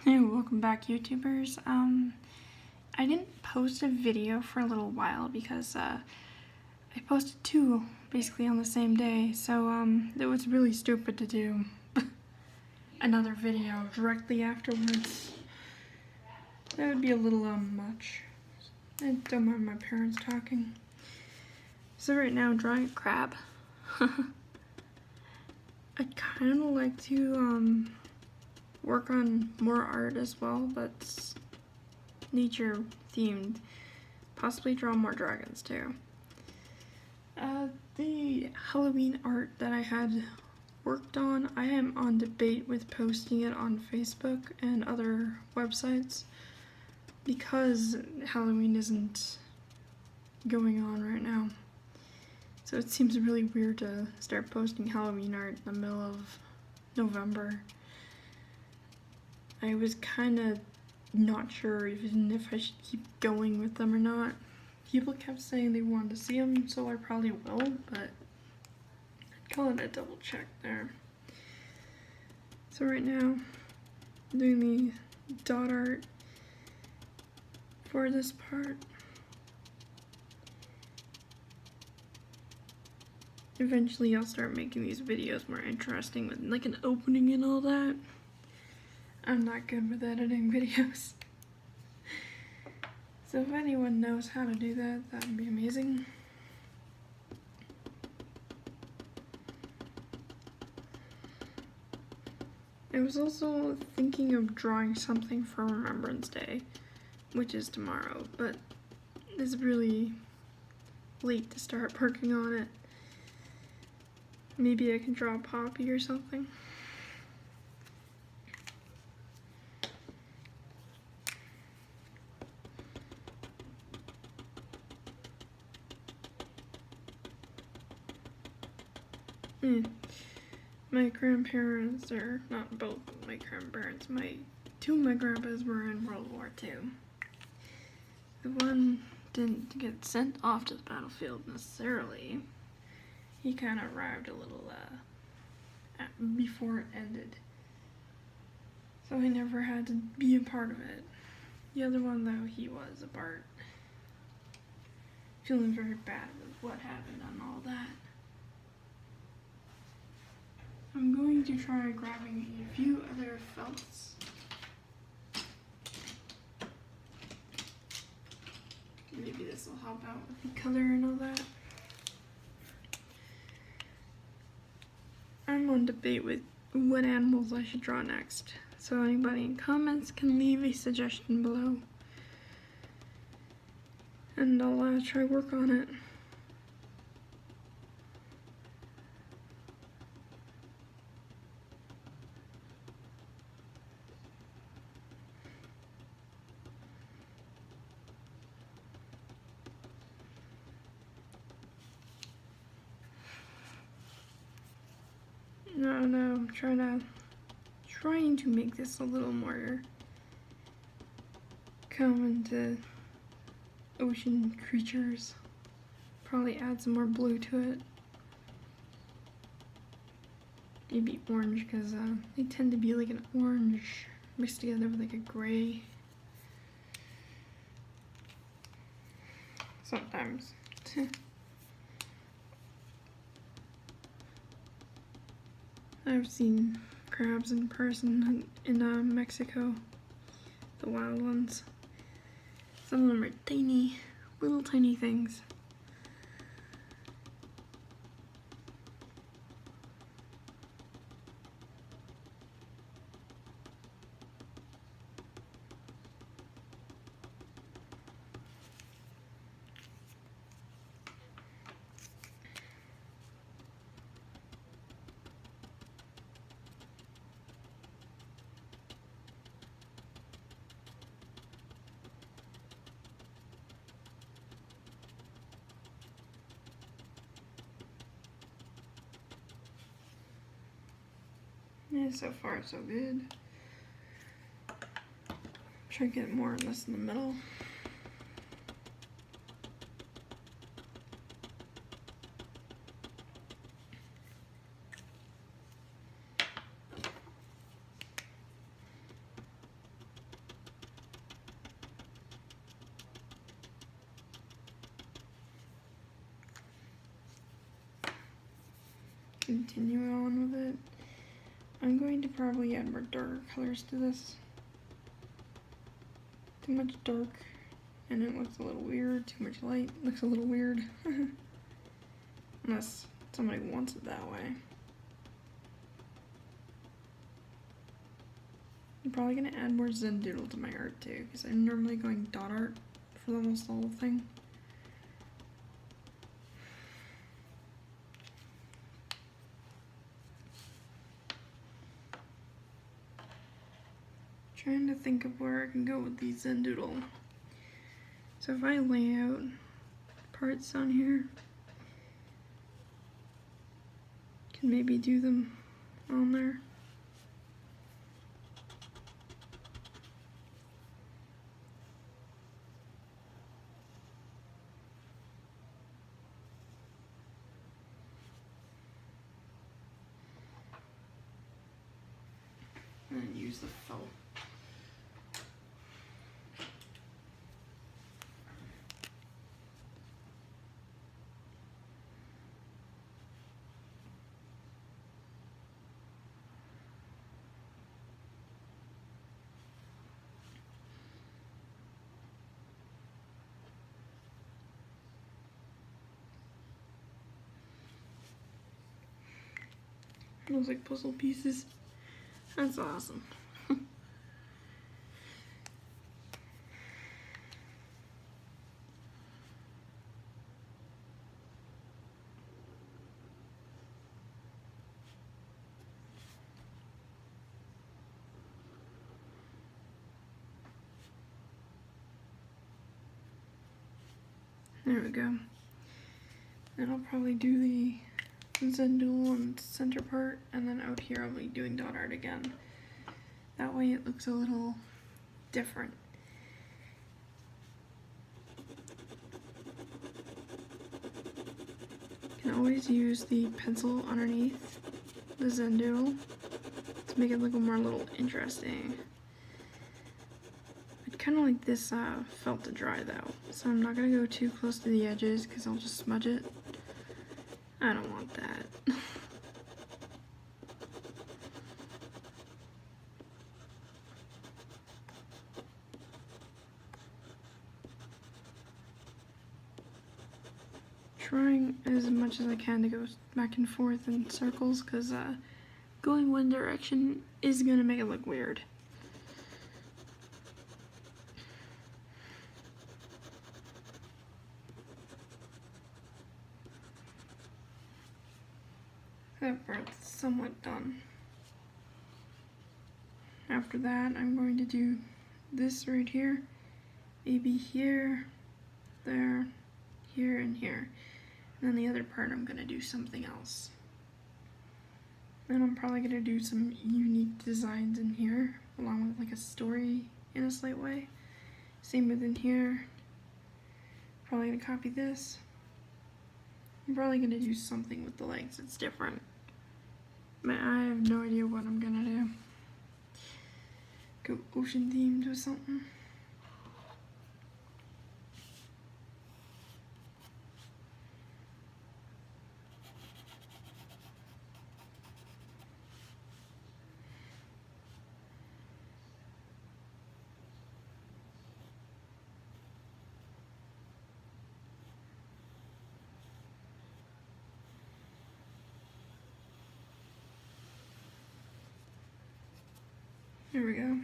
Hey, welcome back, YouTubers. I didn't post a video for a little while because I posted two basically on the same day, so it was really stupid to do another video directly afterwards. That would be a little much. I don't mind my parents talking. So right now I'm drawing a crab. I'd kind of like to work on more art as well, that's nature themed. Possibly draw more dragons too. The Halloween art that I had worked on, I am on debate with posting it on Facebook and other websites because Halloween isn't going on right now. So it seems really weird to start posting Halloween art in the middle of November. I was kind of not sure even if I should keep going with them or not. People kept saying they wanted to see them, so I probably will, but I'd call it a double check there. So right now, I'm doing the dot art for this part. Eventually I'll start making these videos more interesting with like an opening and all that. I'm not good with editing videos. So if anyone knows how to do that, that would be amazing. I was also thinking of drawing something for Remembrance Day, which is tomorrow, but it's really late to start working on it. Maybe I can draw a poppy or something. My grandparents, or not both of my grandparents, two of my grandpas were in World War II. The one didn't get sent off to the battlefield necessarily. He kind of arrived a little before it ended. So he never had to be a part of it. The other one, though, he was a part. Feeling very bad with what happened and all that. I'm going to try grabbing a few other felts. Maybe this will help out with the color and all that. I'm on debate with what animals I should draw next, so anybody in comments can leave a suggestion below. And I'll try work on it. No, I'm trying to make this a little more common to ocean creatures. Probably add some more blue to it. Maybe orange, because they tend to be like an orange mixed together with like a gray. Sometimes. I've seen crabs in person in Mexico, the wild ones. Some of them are tiny, little tiny things. Yeah, so far so good. Try to get more of this in the middle. continue on with it. I'm going to probably add more darker colors to this. Too much dark and it looks a little weird. Too much light looks a little weird. Unless somebody wants it that way. I'm probably going to add more Zen Doodle to my art too, because I'm normally going dot art for almost the whole thing. Trying to think of where I can go with these Zen Doodle. So if I lay out parts on here, can maybe do them on there. And then use the felt. Those like puzzle pieces. That's awesome. There we go. And I'll probably do the Zen Doodle on the center part, and then out here I'll be doing dot art again. That way it looks a little different. You can always use the pencil underneath the Zen Doodle to make it look more a little interesting. I'd kind of like this felt to dry though, so I'm not going to go too close to the edges because I'll just smudge it. I don't want that. Trying as much as I can to go back and forth in circles because going one direction is going to make it look weird. That part's somewhat done. After that, I'm going to do this right here, maybe here, there, here, and here. And then the other part, I'm going to do something else. And I'm probably going to do some unique designs in here, along with like a story in a slight way. Same within here. Probably going to copy this. I'm probably going to do something with the legs that's different. But I have no idea what I'm going to do. Go ocean themed or something. There we go.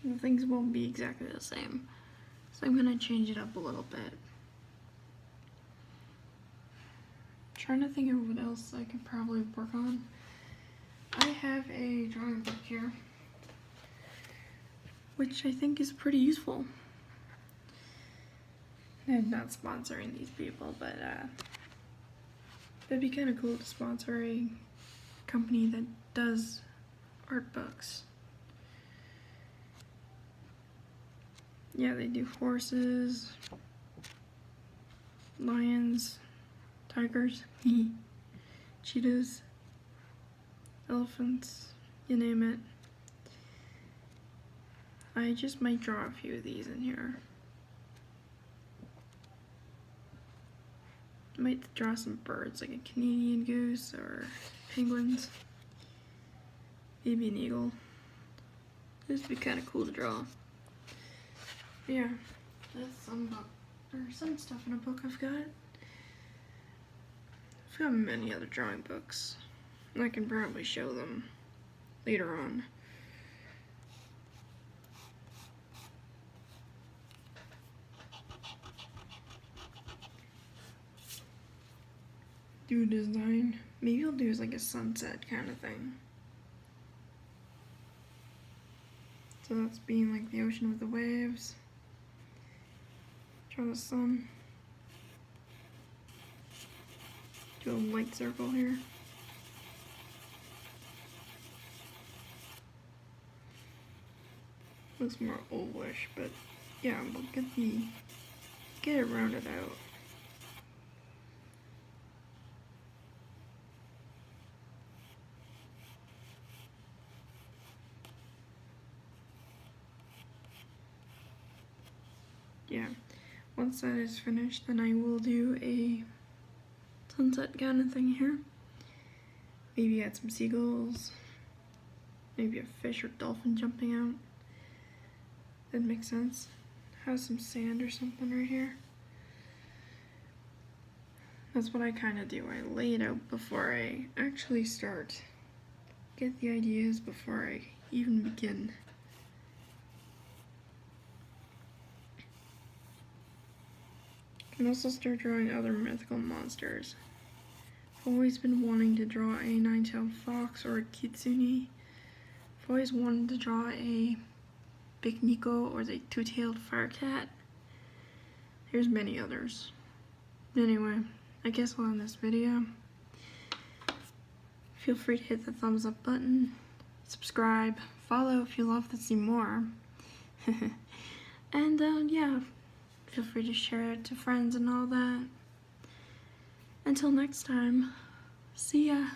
The things won't be exactly the same, so I'm gonna change it up a little bit. Trying to think of what else I could probably work on. I have a drawing book here, which I think is pretty useful. I'm not sponsoring these people, but it'd be kind of cool to sponsor a company that does art books. Yeah, they do horses, lions, tigers, cheetahs, elephants, you name it. I just might draw a few of these in here. I might draw some birds, like a Canadian goose or penguins. Maybe an eagle. This would be kind of cool to draw. Yeah, that's some book, or some stuff in a book I've got. I've got many other drawing books. I can probably show them later on. Do a design. Maybe I'll do like a sunset kind of thing. So that's being like the ocean with the waves. Draw the sun. Do a light circle here. Looks more ovalish, but yeah, we'll get it rounded out. Yeah, once that is finished, then I will do a sunset kind of thing here. Maybe add some seagulls, maybe a fish or dolphin jumping out. That makes sense. Have some sand or something right here. That's what I kind of do. I lay it out before I actually start. Get the ideas before I even begin. I can also start drawing other mythical monsters. I've always been wanting to draw a nine-tailed fox or a kitsune. I've always wanted to draw a big Nico or the two-tailed fire cat. There's many others. Anyway, I guess we'll end this video. Feel free to hit the thumbs up button, subscribe, follow if you love to see more. And yeah, feel free to share it to friends and all that. Until next time, see ya.